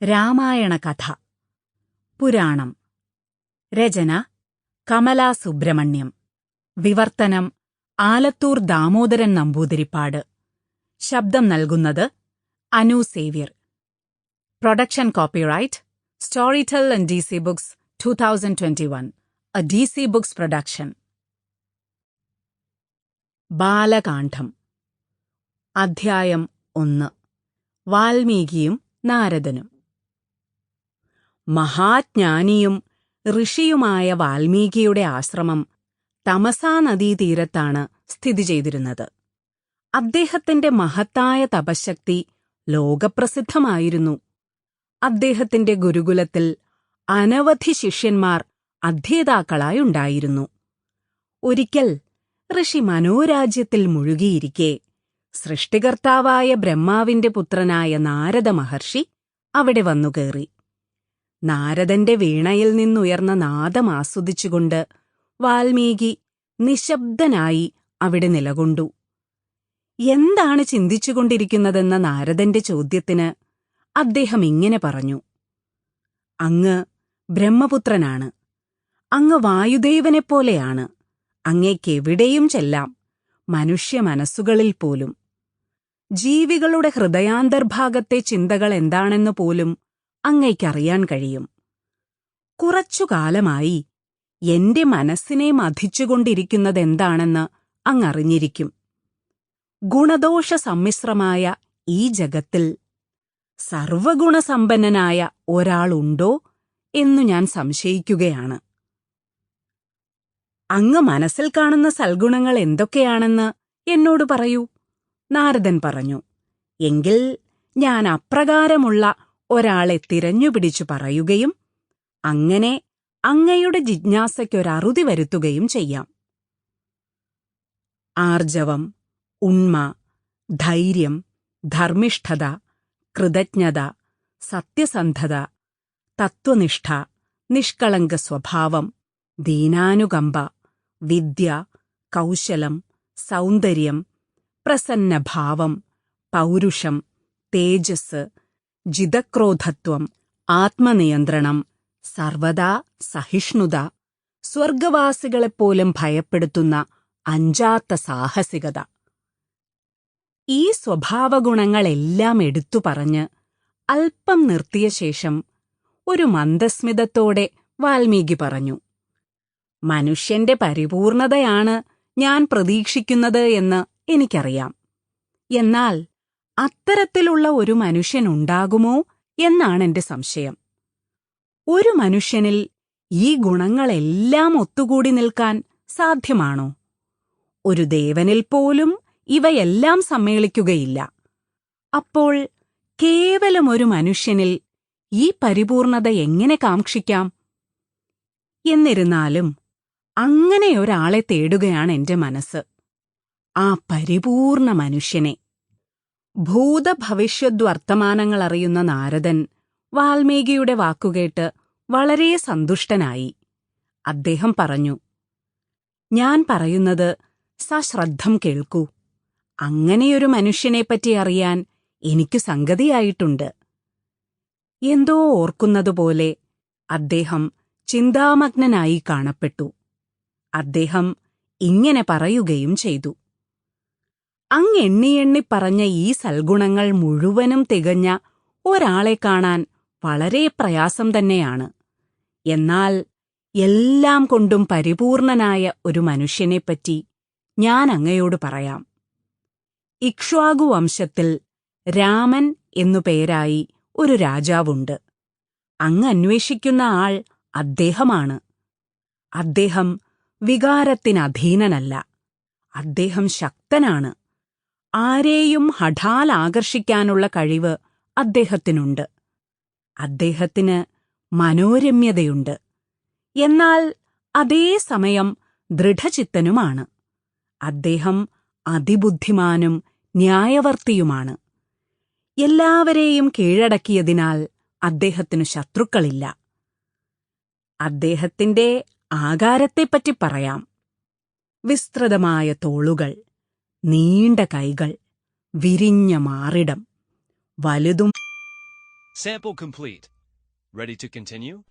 രാമായണ കഥ. പുരാണം. രചന കമലാ സുബ്രഹ്മണ്യം. വിവർത്തനം ആലത്തൂർ ദാമോദരൻ നമ്പൂതിരിപ്പാട്. ശബ്ദം നൽകുന്നത് Anu Xavier. Production copyright Storytel and DC Books 2021, a DC Books production. Balakandam. അധ്യായം 1. വാൽമീകിയും നാരദനും. മഹാജ്ഞാനിയും ഋഷിയുമായ വാൽമീകിയുടെ ആശ്രമം തമസാ നദീതീരത്താണ് സ്ഥിതി ചെയ്തിരുന്നത്. അദ്ദേഹത്തിന്റെ മഹത്തായ തപശ്ശക്തി ലോകപ്രസിദ്ധമായിരുന്നു. അദ്ദേഹത്തിന്റെ ഗുരുകുലത്തിൽ അനവധി ശിഷ്യന്മാർ അധ്യേതാക്കളായുണ്ടായിരുന്നു. ഒരിക്കൽ ഋഷി മനോരാജ്യത്തിൽ മുഴുകിയിരിക്കെ സൃഷ്ടികർത്താവായ ബ്രഹ്മാവിന്റെ പുത്രനായ നാരദ മഹർഷി അവിടെ വന്നുകേറി. നാരദന്റെ വീണയിൽ നിന്നുയർന്ന നാദം ആസ്വദിച്ചുകൊണ്ട് വാൽമീകി നിശബ്ദനായി അവിടെ നിലകൊണ്ടു. എന്താണ് ചിന്തിച്ചുകൊണ്ടിരിക്കുന്നതെന്ന നാരദന്റെ ചോദ്യത്തിന് അദ്ദേഹം ഇങ്ങനെ പറഞ്ഞു: അങ്ങ് ബ്രഹ്മപുത്രനാണ്. അങ്ങ് വായുദേവനെപ്പോലെയാണ്. അങ്ങേക്കെവിടെയും ചെല്ലാം, മനുഷ്യ മനസ്സുകളിൽ പോലും. ജീവികളുടെ ഹൃദയാന്തർഭാഗത്തെ ചിന്തകൾ എന്താണെന്ന് പോലും അങ്ങയ്ക്കറിയാൻ കഴിയും. കുറച്ചുകാലമായി എന്റെ മനസ്സിനെ മഥിച്ചുകൊണ്ടിരിക്കുന്നതെന്താണെന്ന് അങ്ങറിഞ്ഞിരിക്കും. ഗുണദോഷ സമ്മിശ്രമായ ഈ ജഗത്തിൽ സർവഗുണസമ്പന്നനായ ഒരാളുണ്ടോ എന്നു ഞാൻ സംശയിക്കുകയാണ്. അങ്ങ് മനസ്സിൽ കാണുന്ന സൽഗുണങ്ങൾ എന്തൊക്കെയാണെന്ന് എന്നോട് പറയൂ. നാരദൻ പറഞ്ഞു. എങ്കിൽ ഞാൻ അപ്രകാരമുള്ള ഒരാളെ തിരഞ്ഞുപിടിച്ചു പറയുകയും അങ്ങനെ അങ്ങയുടെ ജിജ്ഞാസയ്ക്കൊരറുതി വരുത്തുകയും ചെയ്യാം. ആർജവം, ഉണ്മ, ധൈര്യം, ധർമ്മിഷ്ഠത, കൃതജ്ഞത, സത്യസന്ധത, തത്വനിഷ്ഠ, നിഷ്കളങ്ക സ്വഭാവം, ദീനാനുകമ്പ, വിദ്യ, കൗശലം, സൗന്ദര്യം, പ്രസന്നഭാവം, പൗരുഷം, തേജസ്, ജിതക്രോധത്വം, ആത്മനിയന്ത്രണം, സർവദാ സഹിഷ്ണുത, സ്വർഗവാസികളെപ്പോലും ഭയപ്പെടുത്തുന്ന അഞ്ചാത്ത സാഹസികത. ഈ സ്വഭാവഗുണങ്ങളെല്ലാം എടുത്തു പറഞ്ഞ് അല്പം നിർത്തിയ ശേഷം ഒരു മന്ദസ്മിതത്തോടെ വാൽമീകി പറഞ്ഞു: മനുഷ്യന്റെ പരിപൂർണതയാണ് ഞാൻ പ്രതീക്ഷിക്കുന്നത് എന്ന് എനിക്കറിയാം. എന്നാൽ അത്തരത്തിലുള്ള ഒരു മനുഷ്യനുണ്ടാകുമോ എന്നാണെന്റെ സംശയം. ഒരു മനുഷ്യനിൽ ഈ ഗുണങ്ങളെല്ലാം ഒത്തുകൂടി നിൽക്കാൻ സാധ്യമാണോ? ഒരു ദേവനിൽ പോലും ഇവയെല്ലാം സമ്മേളിക്കുകയില്ല. അപ്പോൾ കേവലം ഒരു മനുഷ്യനിൽ ഈ പരിപൂർണത എങ്ങനെ കാക്ഷിക്കാം? എന്നിരുന്നാലും അങ്ങനെയൊരാളെ തേടുകയാണ് എന്റെ മനസ്സ്, ആ പരിപൂർണ മനുഷ്യനെ. ഭൂതഭവിഷ്യദ്വർത്തമാനങ്ങളറിയുന്ന നാരദൻ വാൽമീകിയുടെ വാക്കുകേട്ട് വളരെ സന്തുഷ്ടനായി. അദ്ദേഹം പറഞ്ഞു: ഞാൻ പറയുന്നത് സശ്രദ്ധം കേൾക്കൂ. അങ്ങനെയൊരു മനുഷ്യനെപ്പറ്റി അറിയാൻ എനിക്കു സംഗതിയായിട്ടുണ്ട്. എന്തോ ഓർക്കുന്നതുപോലെ അദ്ദേഹം ചിന്താമഗ്നനായി കാണപ്പെട്ടു. അദ്ദേഹം ഇങ്ങനെ പറയുകയും ചെയ്തു: അങ്ങെണ്ണി പറഞ്ഞ ഈ സൽഗുണങ്ങൾ മുഴുവനും തികഞ്ഞ ഒരാളെ കാണാൻ വളരെ പ്രയാസം തന്നെയാണ്. എന്നാൽ എല്ലാം കൊണ്ടും പരിപൂർണനായ ഒരു മനുഷ്യനെപ്പറ്റി ഞാൻ അങ്ങയോട് പറയാം. ഇക്ഷ്വാകു വംശത്തിൽ രാമൻ എന്നു പേരായി ഒരു രാജാവുണ്ട്. അങ്ങ് അന്വേഷിക്കുന്ന ആൾ അദ്ദേഹമാണ്. അദ്ദേഹം വികാരത്തിനധീനനല്ല. അദ്ദേഹം ശക്തനാണ്. ആരെയും ഹഠാൽ ആകർഷിക്കാനുള്ള കഴിവ് അദ്ദേഹത്തിനുണ്ട്. അദ്ദേഹത്തിന് മനോരമ്യതയുണ്ട്. എന്നാൽ അതേസമയം ദൃഢചിത്തനുമാണ്. അദ്ദേഹം അതിബുദ്ധിമാനും ന്യായവർത്തിയുമാണ്. എല്ലാവരെയും കീഴടക്കിയതിനാൽ അദ്ദേഹത്തിനു ശത്രുക്കളില്ല. അദ്ദേഹത്തിന്റെ ആകാരത്തെപ്പറ്റി പറയാം. വിസ്തൃതമായ തോളുകൾ, നീണ്ട കൈകൾ, വിരിഞ്ഞ മാറിടം, വലുതും Sample complete. Ready to continue?